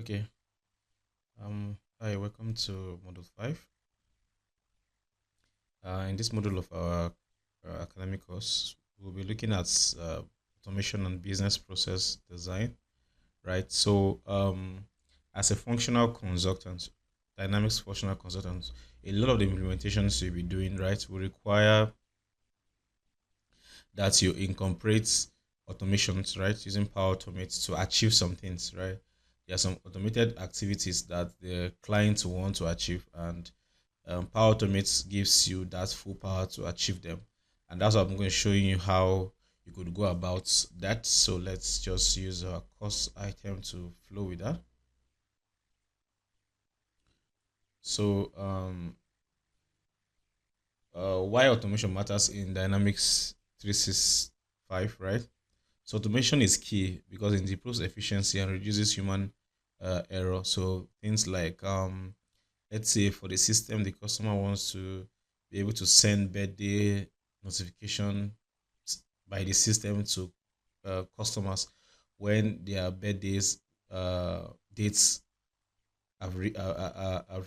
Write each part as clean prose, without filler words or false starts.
Okay. Hi, welcome to Module 5. In this module of our academic course, we'll be looking at automation and business process design, right? As a functional consultant, Dynamics functional consultant, a lot of the implementations you'll be doing, right, will require that you incorporate automations, right, using Power Automate to achieve some things, right? There are some automated activities that the clients want to achieve, and Power Automate gives you that full power to achieve them. And that's what I'm going to show you how you could go about that. So let's just use our course item to flow with that. So why automation matters in Dynamics 365, right? So automation is key because it improves efficiency and reduces human error. So things like let's say for the system, the customer wants to be able to send birthday notification by the system to customers when their birthdays dates have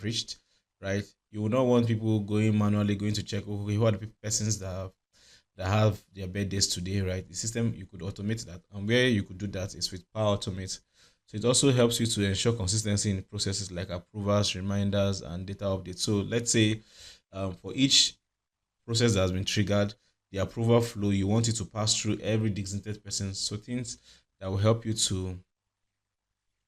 reached, right? You will not want people going manually going to check, okay, who are the persons that have their birthdays today, right? The system, you could automate that, and where you could do that is with Power Automate. So it also helps you to ensure consistency in processes like approvals, reminders, and data updates. So let's say for each process that has been triggered, the approval flow, you want it to pass through every designated person. So things that will help you to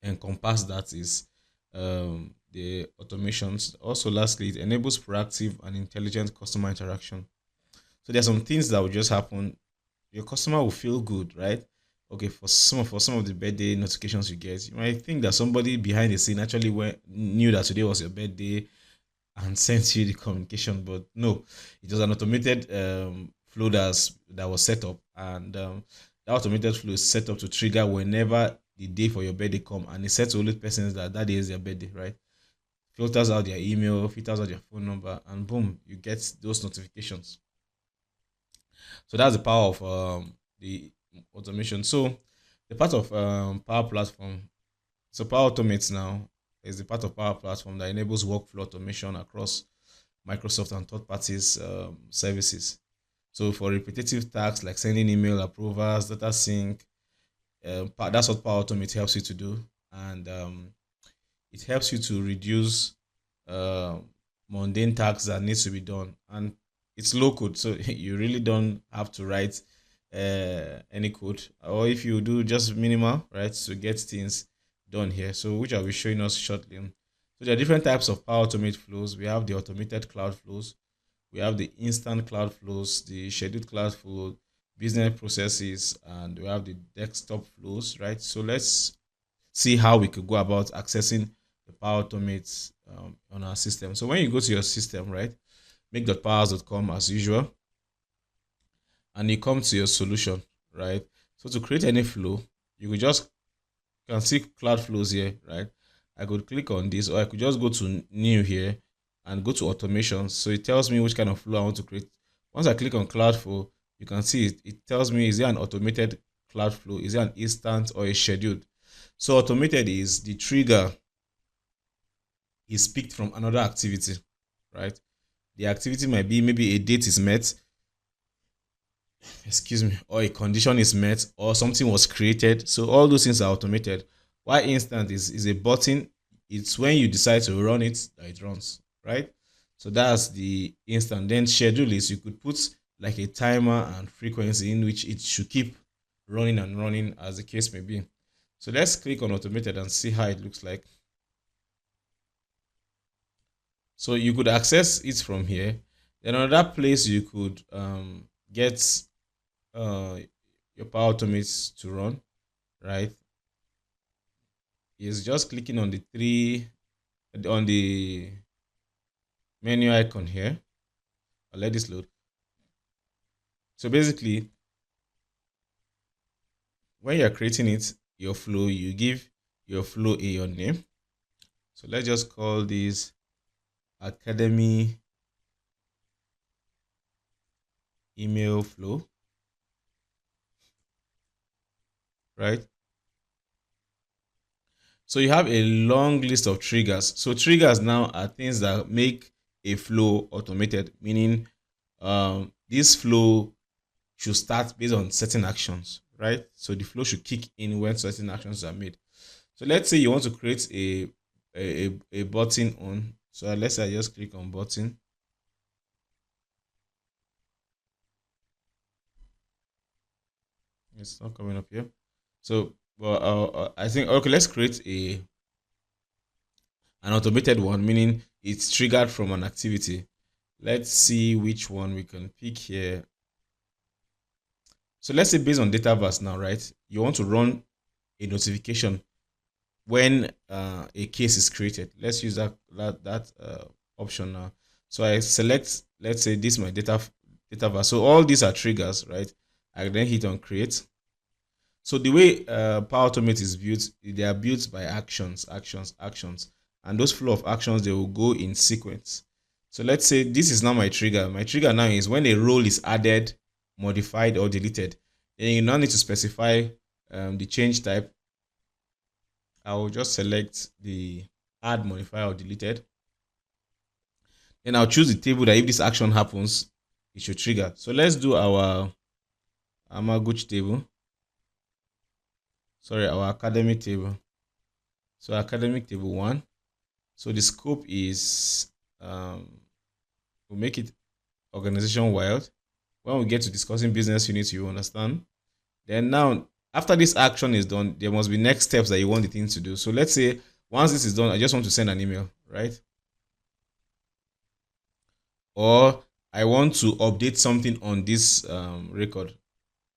encompass that is the automations. Also, lastly, it enables proactive and intelligent customer interaction. So there are some things that will just happen. Your customer will feel good, right? Okay, for some of the birthday notifications you get, you might think that somebody behind the scene actually knew that today was your birthday and sent you the communication, but no, it was an automated flow that was set up, and that automated flow is set up to trigger whenever the day for your birthday come, and it sets only persons that day is their birthday, right? Filters out their email, filters out their phone number, and boom, you get those notifications. So that's the power of the automation. So the part of Power Platform. So Power Automate now is the part of Power Platform that enables workflow automation across Microsoft and third parties services. So for repetitive tasks like sending email approvals, data sync, that's what Power Automate helps you to do, and it helps you to reduce uh, mundane tasks that needs to be done, and it's low code, so you really don't have to write any code, or if you do, just minimal, right, to get things done here. So which I'll be showing us shortly. So there are different types of Power Automate flows. We have the automated cloud flows, we have the instant cloud flows, the scheduled cloud flow, business processes, and we have the desktop flows, right? So let's see how we could go about accessing the Power Automate on our system. So when you go to your system, right, make.powers.com as usual, and you come to your solution, right? So to create any flow, you could just can see cloud flows here, right? I could click on this, or I could just go to new here and go to automation. So it tells me which kind of flow I want to create. Once I click on cloud flow, you can see it tells me, is it an automated cloud flow? Is it an instant or a scheduled? So automated is the trigger is picked from another activity, right? The activity might be maybe a date is met, excuse me, or a condition is met, or something was created. So all those things are automated. Why instant is a button. It's when you decide to run it that it runs, right? So that's the instant. Then schedule is you could put like a timer and frequency in which it should keep running and running as the case may be. So let's click on automated and see how it looks like. So you could access it from here. Then another place you could get uh, your Power Automate to run, right, is just clicking on the menu icon here. I'll let this load. So basically, when you're creating it, your flow, you give your flow your name. So let's just call this Academy email flow, right? So you have a long list of triggers. So triggers now are things that make a flow automated, meaning this flow should start based on certain actions, right? So the flow should kick in when certain actions are made. So let's say you want to create a button on. So let's say I just click on button. It's not coming up here. So, well, I think okay. Let's create an automated one, meaning it's triggered from an activity. Let's see which one we can pick here. So let's say based on Dataverse now, right? You want to run a notification when a case is created. Let's use that option now. So I select, let's say this is my Dataverse. So all these are triggers, right? I then hit on create. So the way Power Automate is built, they are built by actions, and those flow of actions they will go in sequence. So let's say this is now my trigger. My trigger now is when a role is added, modified, or deleted. Then you now need to specify the change type. I will just select the add, modify, or deleted. Then I'll choose the table that if this action happens, it should trigger. So let's do our Amaguchi table. Sorry, our academic table. So academic table 1. So the scope is we'll make it organization wide. When we get to discussing business units, you understand. Then now, after this action is done, there must be next steps that you want the thing to do. So let's say once this is done, I just want to send an email, right? Or I want to update something on this record.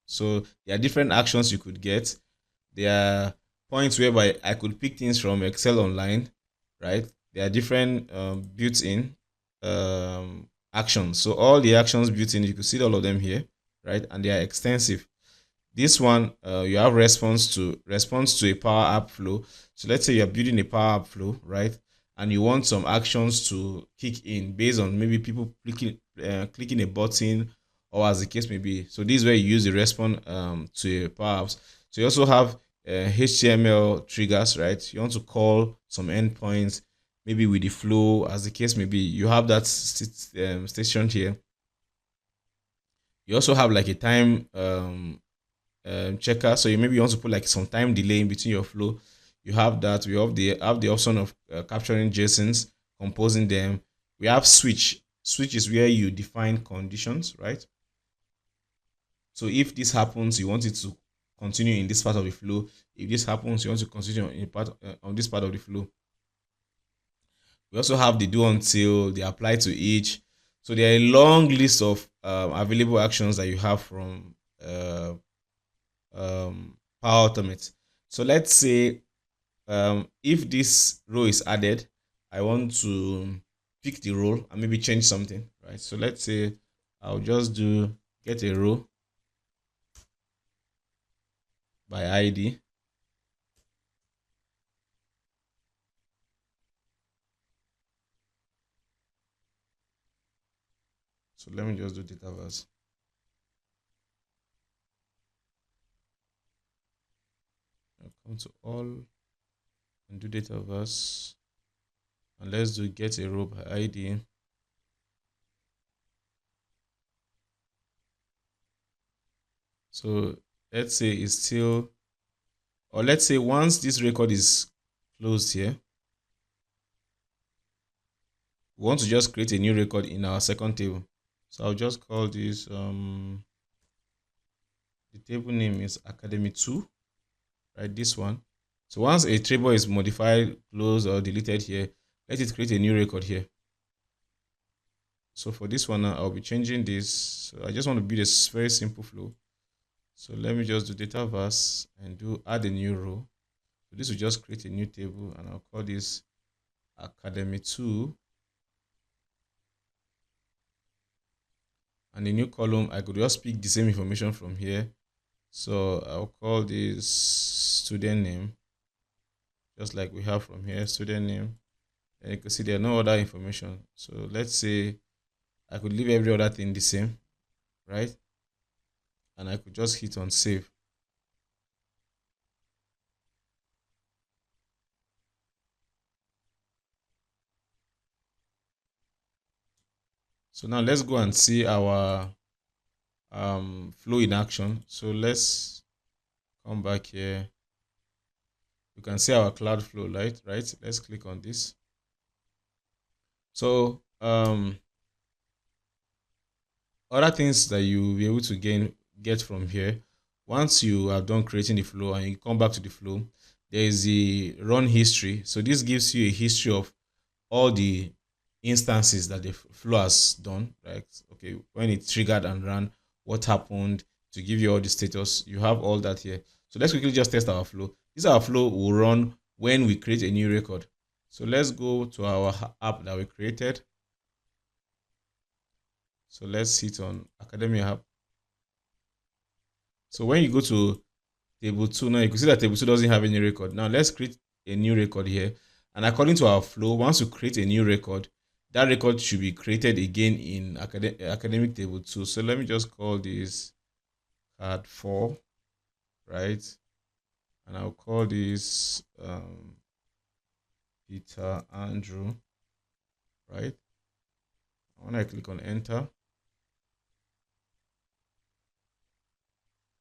So there are different actions you could get. There are points whereby I could pick things from Excel online, right? There are different built-in actions. So all the actions built in, you can see all of them here, right? And they are extensive. This one, you have response to a Power App flow. So let's say you're building a Power App flow, right? And you want some actions to kick in based on maybe people clicking a button or as the case may be. So this is where you use the response to Power Apps. So you also have HTML triggers, right? You want to call some endpoints, maybe with the flow, as the case may be. You have that station here. You also have like a time checker. So you maybe want to put like some time delay in between your flow. You have that. We have the option of capturing JSONs, composing them. We have switch. Switch is where you define conditions, right? So if this happens, you want it to continue in this part of the flow. If this happens, you want to continue in part on this part of the flow. We also have the do until, the apply to each. So there are a long list of available actions that you have from Power Automate. So let's say if this row is added, I want to pick the role and maybe change something, right? So let's say I'll just do get a row by ID. So let me just do Dataverse. I'll come to all and do Dataverse. And let's do get a row by ID. So let's say it's still, or let's say once this record is closed here, we want to just create a new record in our second table. So I'll just call this, the table name is Academy 2, right? This one. So once a table is modified, closed, or deleted here, let it create a new record here. So for this one, I'll be changing this. So I just want to build a very simple flow. So let me just do Dataverse and do add a new row. So this will just create a new table, and I'll call this Academy 2. And the new column, I could just pick the same information from here. So I'll call this student name, just like we have from here, student name. And you can see there are no other information. So let's say I could leave every other thing the same, right? And I could just hit on save. So now let's go and see our flow in action. So let's come back here. You can see our cloud flow, right? Let's click on this. So other things that you'll be able to get from here, once you have done creating the flow and you come back to the flow, there is the run history. So this gives you a history of all the instances that the flow has done, right? Okay, when it triggered and ran, what happened, to give you all the status. You have all that here. So let's quickly just test our flow. This our flow will run when we create a new record. So let's go to our app that we created. So let's hit on Academy app. So when you go to table 2, now you can see that table 2 doesn't have any record. Now let's create a new record here. And according to our flow, once you create a new record, that record should be created again in academic table 2. So let me just call this card 4, right? And I'll call this Peter Andrew, right? When I click on enter,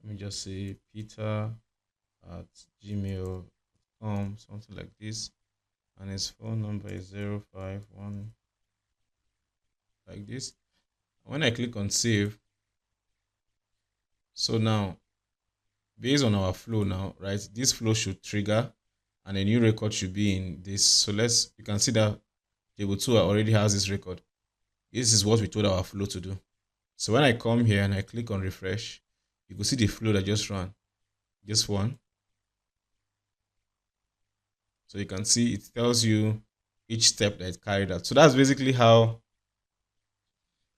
let me just say peter@gmail.com, something like this, and his phone number is 051, like this. When I click on save, so now based on our flow now, right, this flow should trigger and a new record should be in this. So you can see that table 2 already has this record. This is what we told our flow to do. So when I come here and I click on refresh, you can see the flow that just ran, this one. So you can see it tells you each step that it carried out. So that's basically how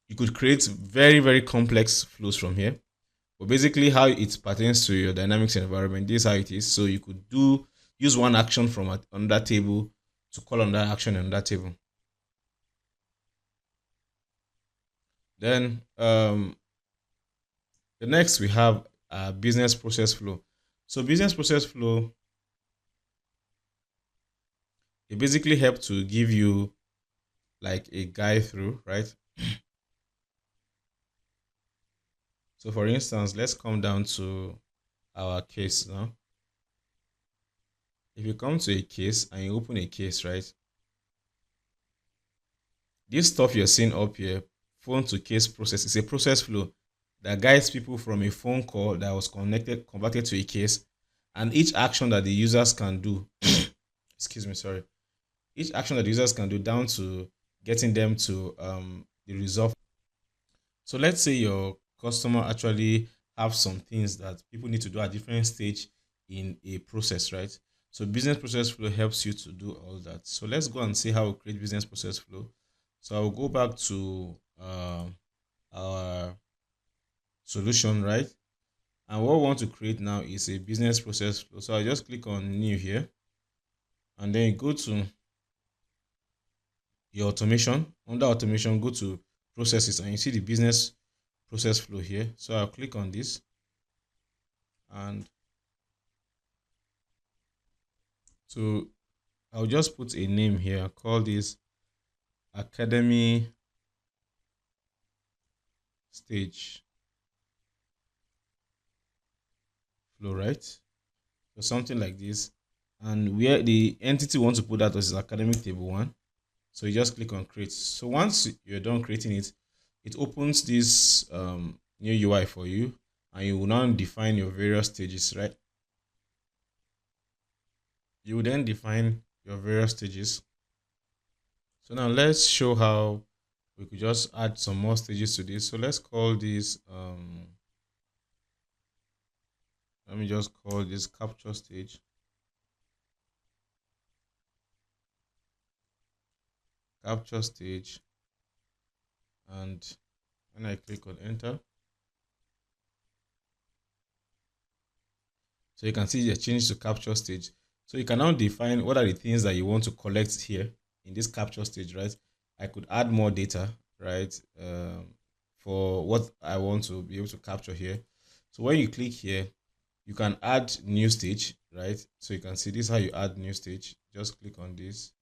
you could create very, very complex flows from here. But basically how it pertains to your Dynamics environment, this is how it is. So you could use one action from another table to call on that action on that table. Then the next we have business process flow. So business process flow, it basically helps to give you like a guide through, right? So for instance, let's come down to our case now. If you come to a case and you open a case, right? This stuff you're seeing up here, phone to case process, is a process flow that guides people from a phone call that was converted to a case, and each action that the users can do, excuse me, sorry, each action that the users can do down to getting them to the result. So let's say your customer actually have some things that people need to do at different stage in a process, right? So business process flow helps you to do all that. So let's go and see how we create business process flow. So I'll go back to our solution, right? And what we want to create now is a business process flow. So I just click on new here, and then you go to your automation. Under automation, go to processes, and you see the business process flow here. So I'll click on this, and so I'll just put a name here. I'll call this Academy Stage Flow, right? So something like this. And where the entity we want to put that was academic table 1. So you just click on create. So once you're done creating it, it opens this new UI for you, and you will now define your various stages, right? You will then define your various stages. So now let's show how we could just add some more stages to this. So let's call this let me just call this capture stage. Capture stage. And when I click on enter, so you can see the change to capture stage. So you can now define what are the things that you want to collect here in this capture stage, right? I could add more data, right? For what I want to be able to capture here. So when you click here, you can add new stage, right? So you can see this is how you add new stage. Just click on this,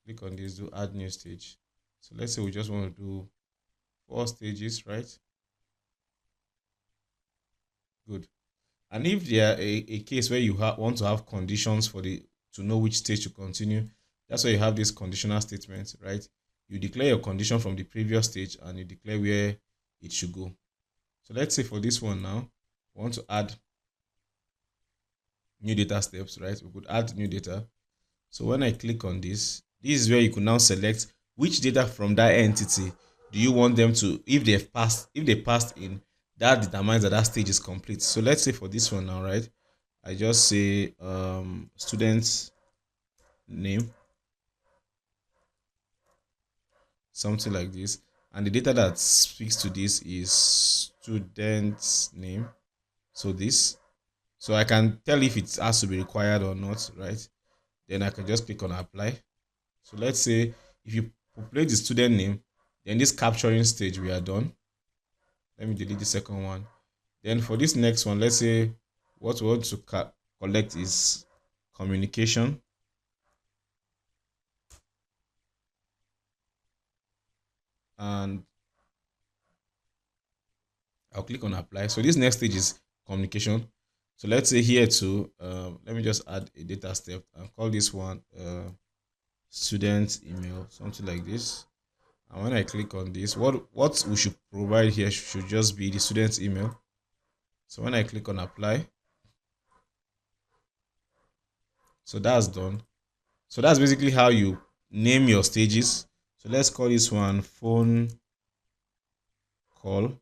do add new stage. So let's say we just want to do 4 stages, right? Good. And if there are a case where you want to have conditions for the to know which stage to continue, that's why you have this conditional statement, right? You declare your condition from the previous stage and you declare where it should go. So let's say for this one now, we want to add new data steps, right? We could add new data. So when I click on this is where you could now select which data from that entity do you want them to, if they passed in, that determines that that stage is complete. So let's say for this one now, right? I just say student's name, something like this. And the data that speaks to this is student's name. So this. So I can tell if it has to be required or not, right? Then I can just click on apply. So let's say if you populate the student name, then this capturing stage we are done. Let me delete the second one. Then for this next one, let's say what we want to collect is communication. And I'll click on apply. So this next stage is communication. So let's say here too, let me just add a data step and call this one student email, something like this. And when I click on this, what we should provide here should just be the student's email. So when I click on apply, so that's done. So that's basically how you name your stages. So let's call this one phone call.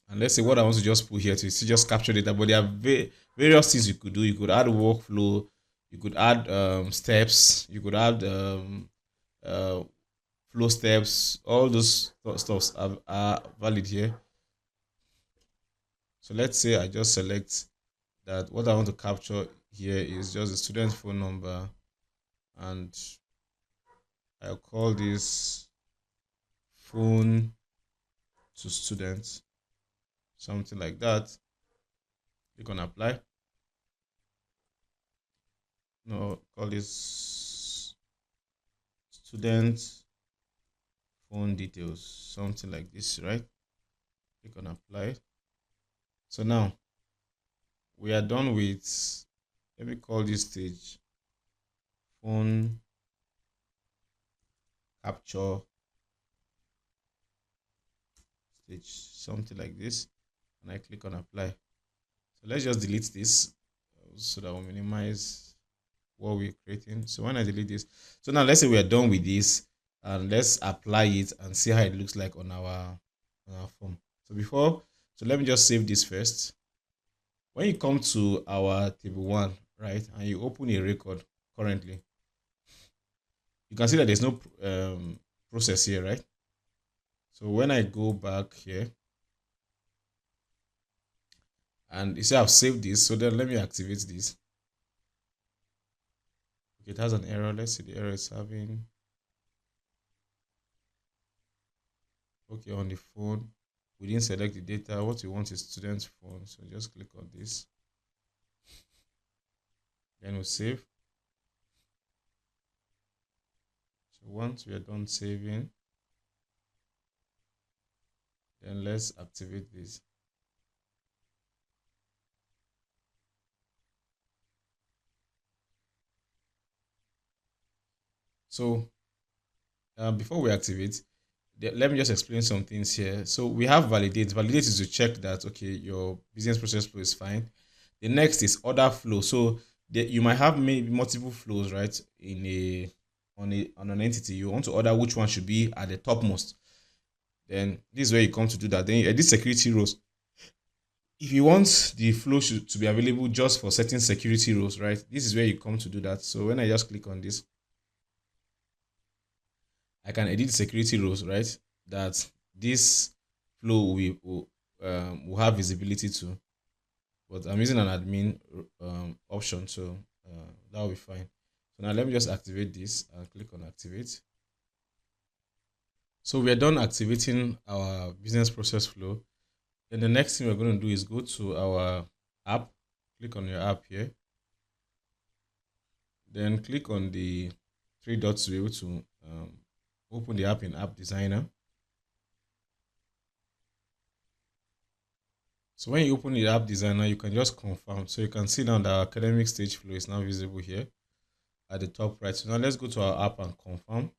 And let's say what I want to just put here to just capture data, but there are various things you could do. You could add workflow, you could add steps, you could add uh, flow steps. All those stuffs are valid here. So let's say I just select that what I want to capture here is just the student phone number, and I'll call this phone to students, something like that. Click on apply. No, call this student phone details, something like this, right? Click on apply. So now we are done with, let me call this stage phone capture stage, something like this, and I click on apply. So let's just delete this so that we'll minimize what we're creating. So when I delete this, so now let's say we are done with this, and let's apply it and see how it looks like on our form. So let me just save this first. When you come to our table 1, right, and you open a record currently, you can see that there's no process here, right? So when I go back here, and you see I've saved this, so then let me activate this. Okay, it has an error. Let's see the error it's having. Okay, on the phone, we didn't select the data. What we want is student's phone. So just click on this. Then we'll save. So once we are done saving, then let's activate this. So before we activate, let me just explain some things here. So we have validate. Validate is to check that, okay, your business process flow is fine. The next is order flow. So you might have maybe multiple flows, right? On an entity, you want to order which one should be at the topmost. Then this is where you come to do that. Then you edit security rows. If you want the flow to be available just for certain security rows, right? This is where you come to do that. So when I just click on this, I can edit security rows, right? That this flow will have visibility to. But I'm using an admin option, so that will be fine. So now let me just activate this and click on activate. So we are done activating our business process flow. Then the next thing we're going to do is go to our app, click on your app here. Then click on the 3 dots to be able to open the app in App Designer. So when you open the app designer, you can just confirm. So you can see now the academic stage flow is now visible here at the top right. So now let's go to our app and confirm.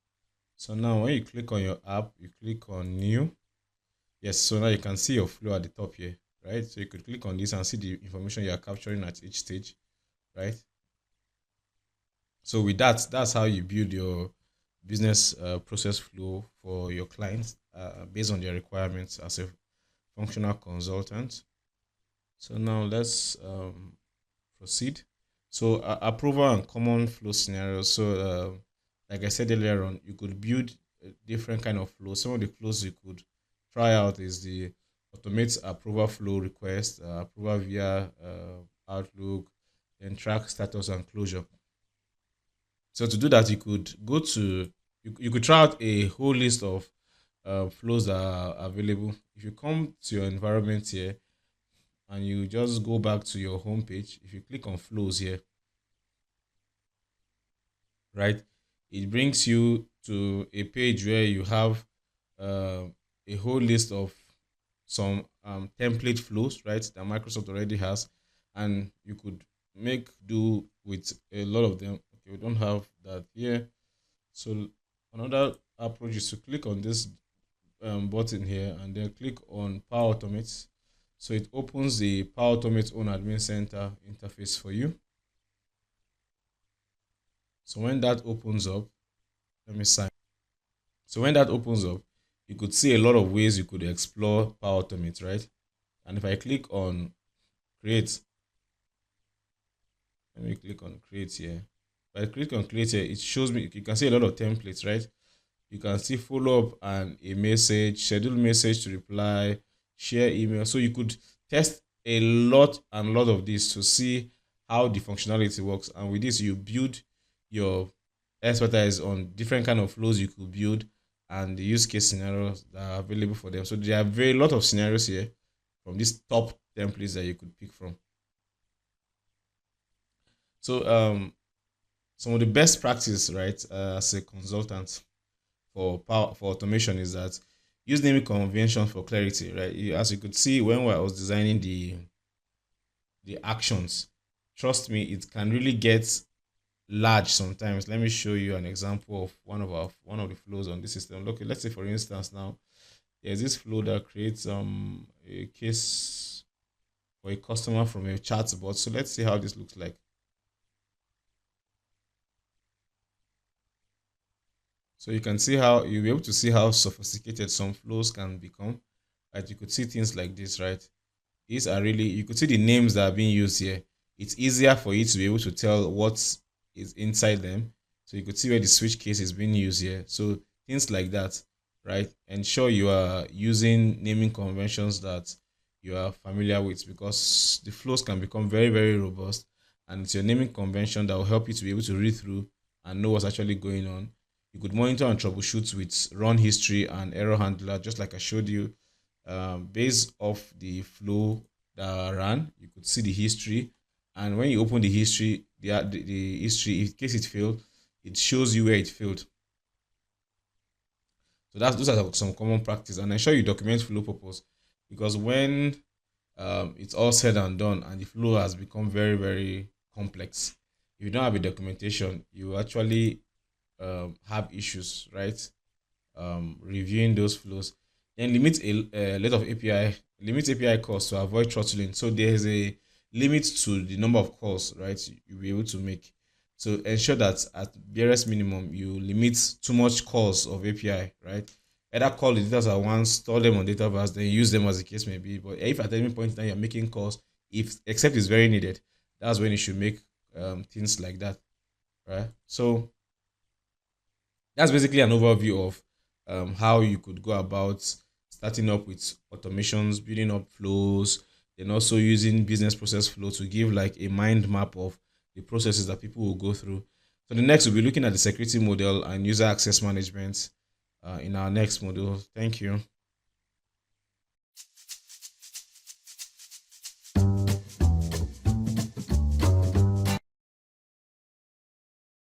So now when you click on your app, you click on new. Yes, so now you can see your flow at the top here, right? So you could click on this and see the information you are capturing at each stage, right? So with that, that's how you build your business process flow for your clients based on their requirements as a functional consultant. So now let's proceed. So approval and common flow scenarios. So like I said earlier on, you could build a different kind of flow. Some of the flows you could try out is the automate approval flow request, approval via Outlook, then track status and closure. So to do that, you could go to you could try out a whole list of flows that are available. If you come to your environment here and you just go back to your home page, if you click on flows here, right, it brings you to a page where you have uh, a whole list of some template flows, right, that Microsoft already has, and you could make do with a lot of them. Okay, we don't have that here. So another approach is to click on this button here and then click on Power Automate. So it opens the Power Automate own admin center interface for you. So when that opens up, let me sign. So when that opens up, you could see a lot of ways you could explore Power Automate, right? And if I click on create, let me click on create here. If I click on create here, it shows me, you can see a lot of templates, right? You can see follow up and a message, schedule message to reply, share email. So you could test a lot and lot of this to see how the functionality works. And with this, you build your expertise on different kind of flows you could build and the use case scenarios that are available for them. So there are very lot of scenarios here from these top templates that you could pick from. So some of the best practice, right, as a consultant for power for automation is that use naming convention for clarity, right? As you could see when I was designing the actions, trust me, it can really get large sometimes. Let me show you an example of one of the flows on this system. Look, let's say for instance now there's this flow that creates a case for a customer from a chat bot. So let's see how this looks like. So you can see how you'll be able to see how sophisticated some flows can become. Right? You could see things like this, right? These are really, you could see the names that are being used here. It's easier for you to be able to tell what is inside them. So you could see where the switch case is being used here. So things like that, right? Ensure you are using naming conventions that you are familiar with, because the flows can become very, very robust. And it's your naming convention that will help you to be able to read through and know what's actually going on. You could monitor and troubleshoot with run history and error handler, just like I showed you. Based off the flow that ran, you could see the history. And when you open the history, the history, in case it failed, it shows you where it failed. So those are some common practice. And ensure you document flow purpose, because when it's all said and done and the flow has become very, very complex, if you don't have a documentation, you actually have issues, right? Reviewing those flows. Then limit a lot of limit API calls to avoid throttling. So there's a limit to the number of calls, right, you'll be able to make. So ensure that at barest minimum you limit too much calls of API, right? Either call the data at once, store them on Dataverse, then use them as the case may be. But if at any point in time you're making calls, if except it's very needed, that's when you should make things like that, right? So that's basically an overview of how you could go about starting up with automations, building up flows, and also using business process flow to give like a mind map of the processes that people will go through. So the next, we'll be looking at the security model and user access management in our next module. Thank you.